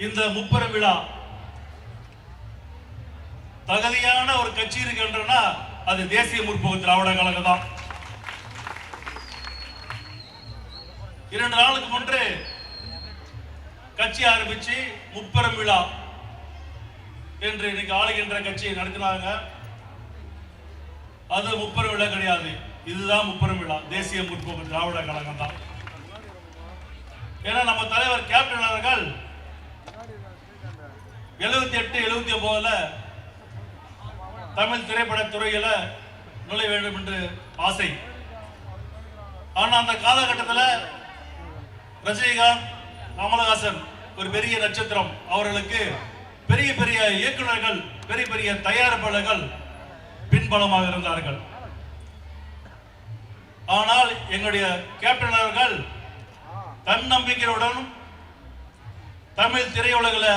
இந்த முப்பெரும் விழா தகுதியான ஒரு கட்சி இருக்கின்றனா அது தேசிய முற்போக்கு திராவிட கழகம் தான். 2 நாளுக்கு முன்பு கட்சி ஆரம்பிச்சு முப்பெரும் விழா என்று இன்னைக்கு ஆளுகின்ற கட்சியை நடத்தினாங்க. அது முப்பெரும் விழா கிடையாது, இதுதான் முப்பெரும் விழா. தேசிய முற்போக்கு திராவிட கழகம் தான். ஏன்னா நம்ம தலைவர் கேப்டன் அவர்கள் 78, 79 தமிழ் திரைப்பட துறையில நுழைய வேண்டும் என்று ஆசை. ஆனா அந்த காலகட்டத்தில் ரஜினிகாந்த், கமலஹாசன் ஒரு பெரிய நட்சத்திரம், அவர்களுக்கு பெரிய பெரிய இயக்குநர்கள், பெரிய பெரிய தயாரிப்பாளர்கள் பின்பலமாக இருந்தார்கள். ஆனால் எங்களுடைய கேப்டன் அவர்கள் தன்னம்பிக்கையுடன் தமிழ் திரையுலகில்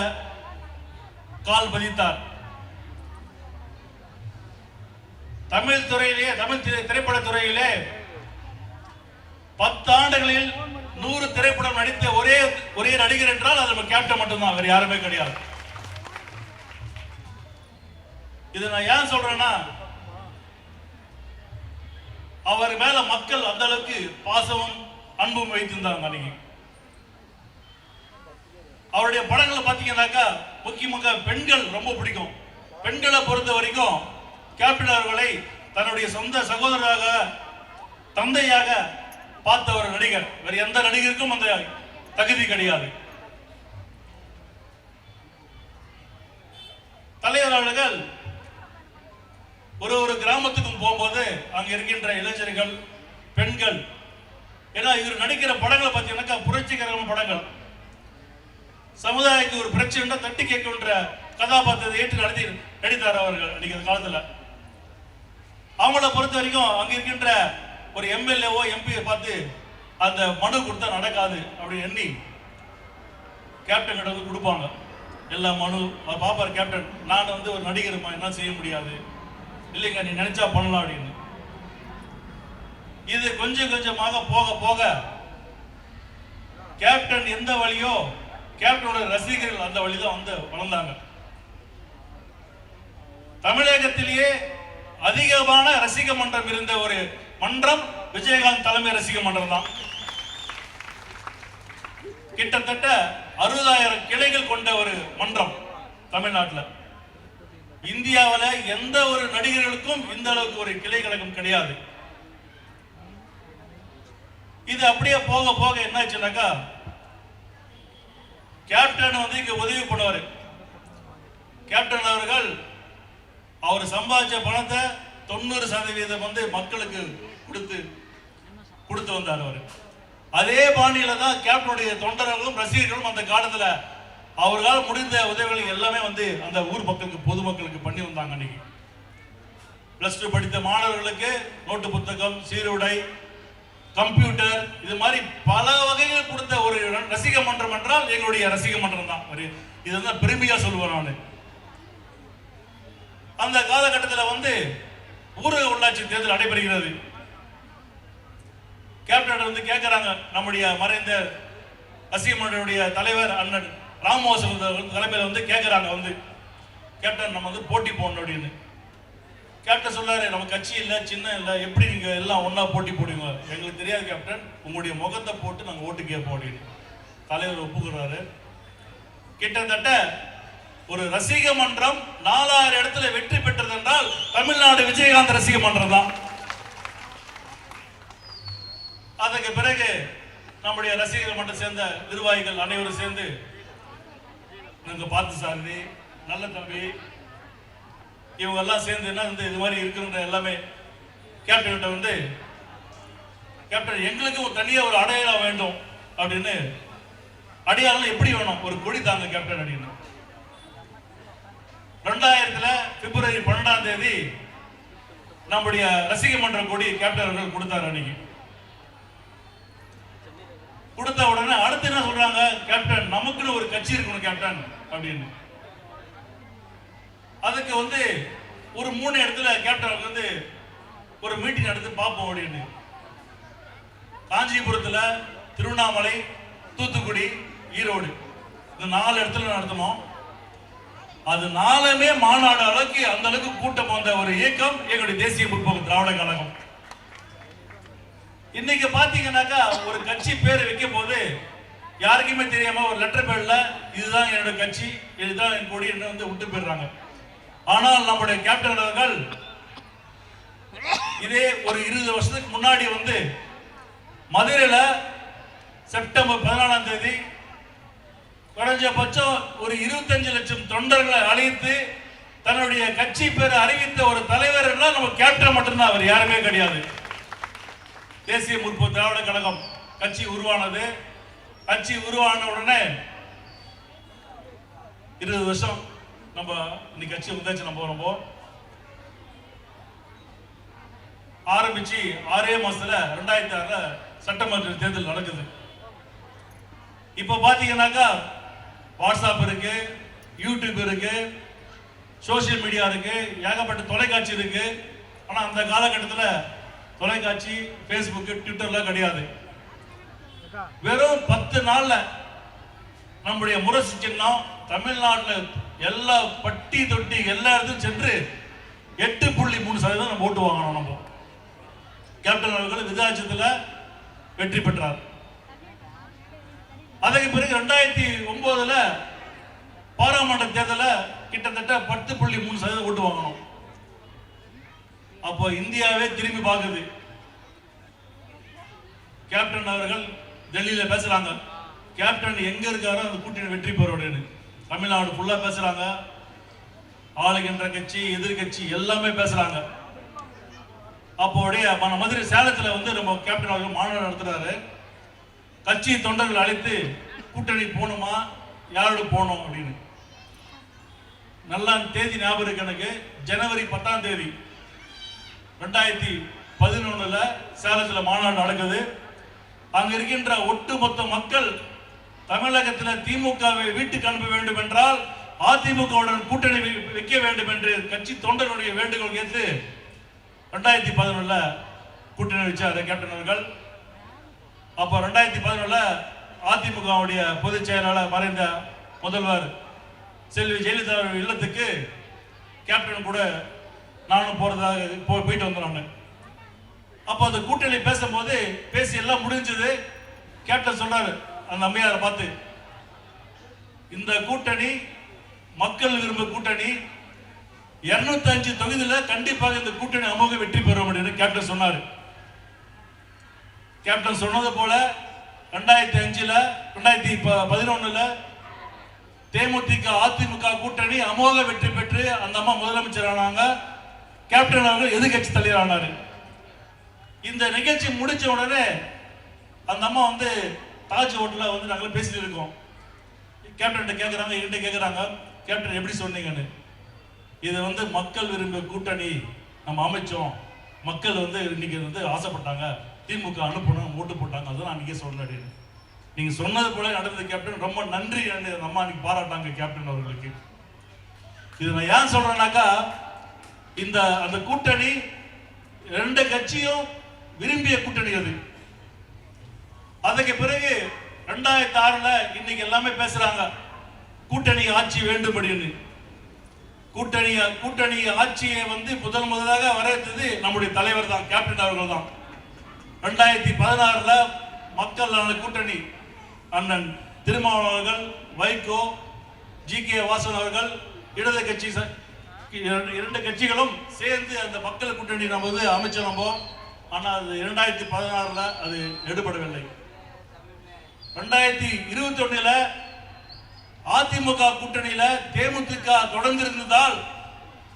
கால் பதித்தார். தமிழ் துறையிலே, தமிழ் திரைப்பட துறையிலே 10 ஆண்டுகளில் 100 திரைப்படம் நடித்த ஒரே நடிகர் என்றால் அது நம்ம கேப்டன் மட்டும்தான், வேற யாருமே கிடையாது. இது நான் ஏன் சொல்றேன்னா, அவர் மேல மக்கள் அந்த அளவுக்கு பாசமும் அன்பும் வைத்திருந்தாங்க. அன்னைக்கு அவருடைய படங்களை பார்த்தீங்கன்னாக்கா முக்கியமாக பெண்கள் ரொம்ப பிடிக்கும். பெண்களை பொறுத்த வரைக்கும் கேப்டன் அவர்களை தன்னுடைய சொந்த சகோதரராக, தந்தையாக பார்த்த ஒரு நடிகர். வேற எந்த நடிகருக்கும் அந்த தகுதி கிடையாது. தலைவர் அவர்கள் ஒரு கிராமத்துக்கும் போகும்போது அங்க இருக்கின்ற இளைஞர்கள், பெண்கள், ஏன்னா இவர் நடிக்கிற படங்களை பார்த்தீங்கன்னாக்கா புரட்சிகரமான படங்கள், சமுதாயத்துக்கு ஒரு பிரச்சனை தட்டி கேட்கின்ற கதாபாத்திரத்தை ஏற்று நடித்தார் அவர்கள் நடிக்கிற காலத்துல. அவங்கள பொறுத்த வரைக்கும் அங்க இருக்கின்ற ஒரு எம்எல்ஏவோ எம்பியை பார்த்து அந்த மனு கொடுத்தா நடக்காது அப்படின்னு எண்ணி கேப்டன் கிட்ட வந்து கொடுப்பாங்க எல்லா மனு. அவர் பாப்பார் கேப்டன், நான் வந்து ஒரு நடிகருமா, என்ன செய்ய முடியாது, இல்லைங்க நீ நினைச்சா பண்ணலாம் அப்படின்னு. இது கொஞ்சம் கொஞ்சமாக போக போக கேப்டன் எந்த வழியோ கேப்டனோட ரசிகர்கள் அந்த வழிதான் வந்து வளர்ந்தாங்க. தமிழகத்திலேயே அதிகமான ரசிக மன்றம் இருந்த ஒரு மன்றம் விஜயகாந்த் தலைமை ரசிக மன்றம் தான். கிட்டத்தட்ட 60,000 கிளைகள் கொண்ட ஒரு மன்றம் தமிழ்நாட்டில். இந்தியாவில் எந்த ஒரு நடிகர்களுக்கும் இந்த அளவுக்கு ஒரு கிளை கழகம் கிடையாது. இது அப்படியே போக போக என்னாச்சுனாக்கா, கேப்டன் வந்து இங்க உதவி பண்ணுவாரு. கேப்டன் அவர்கள் அவர் சம்பாதிச்ச பணத்தை 90% வந்து மக்களுக்கு கொடுத்து வந்தார் அவர். அதே பாணியில தான் கேப்டனுடைய தொண்டர்களும் ரசிகர்களும் அந்த காலத்துல அவர்களால் முடிந்த உதவிகள் எல்லாமே வந்து அந்த ஊர் மக்களுக்கு, பொதுமக்களுக்கு பண்ணி வந்தாங்க. அன்னைக்கு +2 படித்த மாணவர்களுக்கு நோட்டு புத்தகம், சீருடை, கம்ப்யூட்டர், இது மாதிரி பல வகைகள் கொடுத்த ஒரு ரசிக மன்றம் என்றால் எங்களுடைய ரசிக மன்றம் தான். இதுதான் பெருமையா சொல்லுவேன் நான். அந்த காலகட்டத்தில் வந்து ஊரக உள்ளாட்சி தேர்தல் நடைபெறுகிறது. கேப்டன் வந்து கேட்கிறாங்க, நம்முடைய மறைந்த ரசிக மன்றத்துடைய தலைவர் அண்ணன் ராமமோகன் தலைமையில் வந்து கேட்கிறாங்க, வந்து கேப்டன் நம்ம வந்து போட்டி போடணும் அப்படின்னு. கேப்டன் சொல்லாரு, நம்ம கட்சி இல்லை, சின்ன இல்லை, எப்படி நீங்க எல்லாம் ஒன்னா போட்டி போடுவீங்க, எங்களுக்கு தெரியாது கேப்டன், உங்களுடைய முகத்தை போட்டு நாங்கள் ஓட்டு கேட்போம் அப்படின்னு தலைவர் ஒப்புக்கிறாரு. கிட்டத்தட்ட ஒரு ரசிக மன்றம் 4000 இடத்துல வெற்றி பெற்றது என்றால் தமிழ்நாடு விஜயகாந்த் ரசிக மன்றம் தான். அதுக்கு பிறகு நம்முடைய ரசிகர்கள் மன்றம் சேர்ந்த நிர்வாகிகள் அனைவரும் சேர்ந்து நீங்க பார்த்து சாரதி, நல்ல தம்பி, இவங்க எல்லாம் சேர்ந்து என்ன வந்து இது மாதிரி இருக்குன்ற எல்லாமே கேப்டன் கிட்ட வந்து, கேப்டன் எங்களுக்கு ஒரு தனியாக ஒரு அடையாளம் வேண்டும் அப்படின்னு. அடையாளம் எப்படி வேணும், ஒரு கொடி தாங்க கேப்டன் அப்படின்னு. 2000 பிப்ரவரி 12 நம்முடைய ரசிக மன்ற கொடி கேப்டன் அவர்கள் கொடுத்தார். அன்னைக்கு கொடுத்த உடனே அடுத்து என்ன சொல்றாங்க, கேப்டன் நமக்குன்னு ஒரு கட்சி இருக்கணும் கேப்டன் அப்படின்னு. அதுக்கு வந்து ஒரு 3 இடத்துல கேப்டன் வந்து ஒரு மீட்டிங் எடுத்து பார்ப்போம் அப்படின்னு. காஞ்சிபுரத்தில், திருவண்ணாமலை, தூத்துக்குடி, ஈரோடு இந்த 4 இடத்துல நடத்தணும். அது 4மே மாநாடு அளவுக்கு அந்த அளவுக்கு கூட்டம் வந்த ஒரு இயக்கம் எங்களுடைய தேசிய முற்போக்கு திராவிட கழகம். இன்னைக்கு பாத்தீங்கன்னாக்கா ஒரு கட்சி பேர் வைக்கும் போது யாருக்குமே தெரியாம ஒரு லெட்டர் பேர்ல இதுதான் என்னோட கட்சி, இதுதான் என் கொடி என்ன வந்து விட்டு போயிடுறாங்க. ஆனால் நம்முடைய கேப்டன் அவர்கள் இதே ஒரு 20 வருஷத்துக்கு முன்னாடி வந்து மதுரையில செப்டம்பர் 14ஆம் தேதி குறைஞ்சபட்சம் ஒரு 25 லட்சம் தொண்டர்களை அழைத்து தன்னுடைய கட்சி பேரை அறிவித்த ஒரு தலைவர் எல்லாம் நம்ம கேப்டன் மட்டும்தான், அவர் யாருமே கிடையாது. தேசிய முற்போக்கு திராவிட கழகம் கட்சி உருவானது. கட்சி உருவான உடனே 20 வருஷம் நம்ம இன்னைக்கு கட்சி வந்தாச்சு. நம்ம ரொம்ப ஆரம்பிச்சு 6 மாசத்துல 2006 சட்டமன்ற தேர்தல் நடக்குது. இப்ப பாத்தீங்கன்னாக்கா வாட்ஸ்அப் இருக்கு, யூடியூப் இருக்கு, சோசியல் மீடியா இருக்கு, ஏகப்பட்ட தொலைக்காட்சி இருக்கு. ஆனா அந்த காலகட்டத்தில் தொலைக்காட்சி, பேஸ்புக், ட்விட்டர்லாம் கிடையாது. வெறும் 10 நாள்ல நம்முடைய முரசு சின்னம் தமிழ்நாட்டில் எல்லா பட்டி தொட்டி எல்லா இடத்துக்கும் சென்று 8.3% நம்ம ஓட்டு வாங்கணும். நம்ம கேப்டன் அவர்கள் விதாச்சத்தில் வெற்றி பெற்றார். அதற்கு பிறகு 2009 பாராளுமன்ற தேர்தலில் கிட்டத்தட்ட 10.3% ஓட்டு வாங்கணும். அப்போ இந்தியாவே திரும்பி பார்க்குது. கேப்டன் அவர்கள் டெல்லியில பேசுறாங்க, கேப்டன் எங்க இருக்காரோ அந்த கூட்டணி வெற்றி பெறுவது. தமிழ்நாடு ஃபுல்லா பேசுறாங்க, ஆளுகின்ற கட்சி எதிர்கட்சி எல்லாமே பேசுறாங்க. அப்போடைய மதுரை சேலத்தில் வந்து நம்ம கேப்டன் அவர்கள் மாநாடு நடத்துறாரு. கட்சி தொண்டர்கள் அழைத்து கூட்டணி போகணுமா, யாரோடு போகணும் அப்படின்னு. நல்லா தேதி ஞாபகம் இருக்கு எனக்கு. ஜனவரி 10ஆம் தேதி 2011 சேலத்தில் மாநாடு நடக்குது. அங்க இருக்கின்ற ஒட்டுமொத்த மக்கள் தமிழகத்தில் திமுகவை வீட்டுக்கு அனுப்ப வேண்டும் என்றால் அதிமுகவுடன் கூட்டணி வைக்க வேண்டும் என்று கட்சி தொண்டர்களுடைய வேண்டுகோள் கேட்டு 2011 கூட்டணி வச்சார் கேப்டன் அவர்கள். அப்போ 2011 அதிமுகவுடைய பொதுச் செயலாளர் மறைந்த முதல்வர் செல்வி ஜெயலலிதா இல்லத்துக்கு கேப்டன் கூட நானும் போறதாக போயிட்டு வந்தோம். அப்போ அந்த கூட்டணி பேசும்போது பேசி எல்லாம் முடிஞ்சது. கேப்டன் சொன்னாரு அந்த அம்மையாரை பார்த்து, இந்த கூட்டணி மக்கள் விரும்ப கூட்டணி, 205 தொகுதியில கண்டிப்பாக இந்த கூட்டணி அமோக வெற்றி பெறும் அப்படின்னு கேப்டன் சொன்னாரு. கேப்டன் சொன்னது போல 2005 2011 தேமுதிக அதிமுக கூட்டணி அமோக வெற்றி பெற்று அந்த அம்மா முதலமைச்சர் ஆனாங்க. கேப்டன் அவர்கள் எதிர்கட்சி தலைவர் ஆனாரு. இந்த நிகழ்ச்சி முடிச்ச உடனே அந்த அம்மா வந்து தாஜ் ஹோட்டல்ல வந்து நாங்கள் பேசிட்டு இருக்கோம். கேப்டன் கேட்கறாங்க, என்கிட்ட கேட்கறாங்க, கேப்டன் எப்படி சொன்னீங்கன்னு. இது வந்து மக்கள் விரும்ப கூட்டணி நம்ம அமைச்சோம், மக்கள் வந்து இன்னைக்கு வந்து ஆசைப்பட்டாங்க, திமுக அனுப்பணும் ஓட்டு போட்டாங்க, அதுதான் நான் அன்னைக்கே சொன்னேன். நீங்க சொன்னது போல நடந்தது கேப்டன், ரொம்ப நன்றி அம்மா அன்னைக்கு பாராட்டாங்க கேப்டன் அவர்களுக்கு. இது நான் ஏன் சொல்றேன்னாக்கா, இந்த அந்த கூட்டணி 2 கட்சியும் விரும்பிய கூட்டணி அது. அதுக்கு பிறகு 2006 இன்னைக்கு எல்லாமே பேசுறாங்க கூட்டணி ஆட்சி வேண்டும் அப்படின்னு. கூட்டணி ஆட்சியை வந்து முதலாக வரவேற்றது நம்முடைய தலைவர் தான், கேப்டன் அவர்கள் தான். 2016 மக்கள் நல கூட்டணி அண்ணன் திருமாவளவன் அவர்கள், வைகோ, ஜி.கே. வாசன் அவர்கள், இடது கட்சி 2 கட்சிகளும் சேர்ந்து அந்த மக்கள் கூட்டணி நம்ம வந்து அமைச்சர் நம்ம. ஆனால் அது 2016 அது எடுபடவில்லை. 2021 அதிமுக கூட்டணியில தேமுதிக தொடர்ந்து இருந்ததால்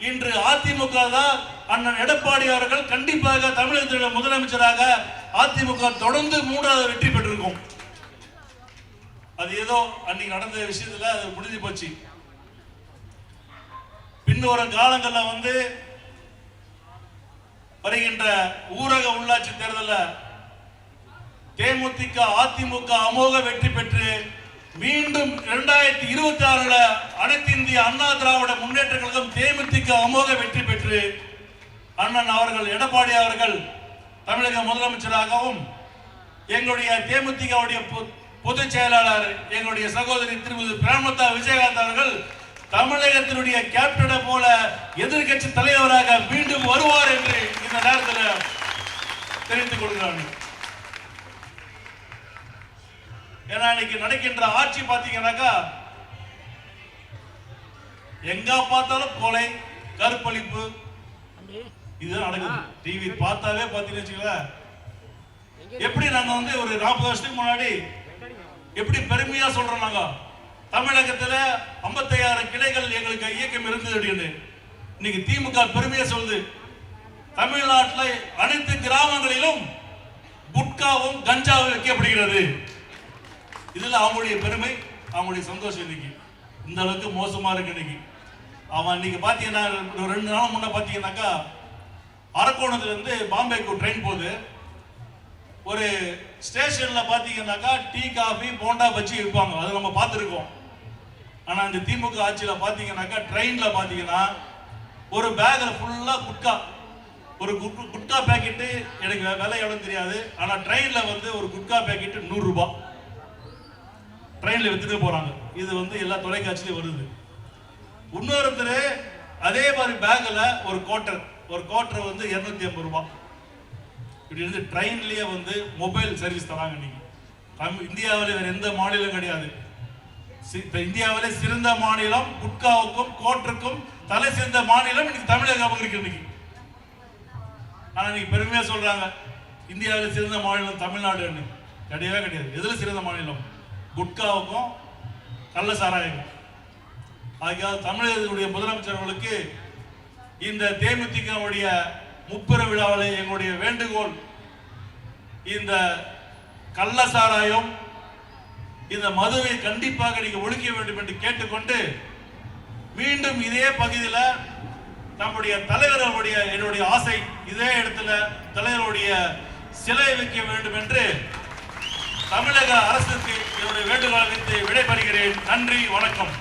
இன்று அதிமுக தான் அண்ணன் எடப்பாடி அவர்கள் கண்டிப்பாக தமிழகத்தில் முதலமைச்சராக அதிமுக தொடர்ந்து 3வது வெற்றி பெற்றிருக்கும். அது ஏதோ அன்னைக்கு நடந்த விஷயத்துல அது முடிஞ்சு போச்சு. பின்வரும் காலங்கள்ல வந்து வருகின்ற ஊரக உள்ளாட்சி தேர்தலில் தேமுதிக அதிமுக அமோக வெற்றி பெற்று மீண்டும் 2026 அனைத்து இந்திய அண்ணா திராவிட முன்னேற்ற கழகம் தேமுதிக அமோக வெற்றி பெற்று அண்ணன் அவர்கள் எடப்பாடி அவர்கள் தமிழக முதலமைச்சராகவும் எங்களுடைய தேமுதிகவுடைய பொதுச் செயலாளர் எங்களுடைய சகோதரி திருமதி பிரேமலதா விஜயகாந்த் அவர்கள் தமிழகத்தினுடைய கேப்டனை போல எதிர்கட்சி தலைவராக மீண்டும் வருவார் என்று இந்த நேரத்தில் தெரிவித்துக் கொள்கிறார்கள். ஏன்னா இன்னைக்கு நடக்கின்ற ஆட்சி பாத்தீங்கன்னாக்கா எங்க பார்த்தாலும் கொலை, கற்பழிப்பு இதுதான் நடக்குது. டிவி பார்த்தாவே பாத்தீங்கன்னா எப்படி நாங்க வந்து ஒரு 40 வருஷத்துக்கு முன்னாடி எப்படி பெருமையா சொல்றோம், நாங்க தமிழகத்துல 56 கிளைகள் எங்களுக்கு இயக்கம் இருந்தது அப்படின்னு. இன்னைக்கு திமுக பெருமையா சொல்லுது, தமிழ்நாட்டில் அனைத்து கிராமங்களிலும் குட்காவும் கஞ்சாவும் வைக்கப்படுகிறது. இதுல அவங்களுடைய பெருமை, அவங்களுடைய சந்தோஷம். இன்னைக்கு இந்த அளவுக்கு மோசமா இருக்கு. இன்னைக்கு அவன் இன்னைக்கு பாத்தீங்கன்னா 2 நாள் முன்ன பாத்தீங்கன்னாக்கா அரக்கோணத்துல இருந்து பாம்பேக்கு ட்ரெயின் போகுது. ஒரு ஸ்டேஷன்ல பாத்தீங்கன்னாக்கா டீ, காஃபி, போண்டா, பஜ்ஜி விற்பாங்க. அது நம்ம பார்த்துருக்கோம். ஆனா இந்த திமுக ஆட்சியில பாத்தீங்கன்னாக்கா ட்ரெயின்ல பாத்தீங்கன்னா ஒரு பேக்ல ஃபுல்லா குட்கா, ஒரு குட்கா பேக்கெட்டு எனக்கு விலை எவ்வளவு தெரியாது, ஆனா ட்ரெயின்ல வந்து ஒரு குட்கா பேக்கெட்டு 100 ரூபாய் ட்ரெயின்ல வித்துட்டு போறாங்க. இது வந்து எல்லா தொலைக்காட்சியிலும் வருது. இன்னொருத்தர் அதே மாதிரி பேக்ல ஒரு கோட்டர் வந்து 250 ரூபாய். இப்படி இருந்து ட்ரெயின்லயே வந்து மொபைல் சர்வீஸ் தராங்க. இன்னைக்கு இந்தியாவில வேற எந்த மாநிலம் கிடையாது. இந்தியாவிலே சிறந்த மாநிலம் குட்காவுக்கும் கோட்டருக்கும் தலை சிறந்த மாநிலம் இன்னைக்கு தமிழகம் இருக்கு. இன்னைக்கு ஆனா இன்னைக்கு பெருமையா சொல்றாங்க இந்தியாவில சிறந்த மாநிலம் தமிழ்நாடு. கிடையவே கிடையாது. எதுல சிறந்த மாநிலம்? குட்காவுக்கும் கள்ள சாராயமும். ஆகிய தமிழகத்தினுடைய முதலமைச்சர்களுக்கு இந்த தேமுதிகவுடைய முப்பெரு விழாவில் எங்களுடைய வேண்டுகோள், இந்த கள்ள சாராயம், இந்த மதுவை கண்டிப்பாக நீங்க ஒழிக்க வேண்டும் என்று கேட்டுக்கொண்டு, மீண்டும் இதே பகுதியில் நம்முடைய தலைவர்களுடைய என்னுடைய ஆசை, இதே இடத்துல தலைவருடைய சிலை வைக்க வேண்டும் என்று தமிழக அரசுக்கு என்னுடைய வேண்டுகோளை வைத்து விடைபெறுகிறேன். நன்றி, வணக்கம்.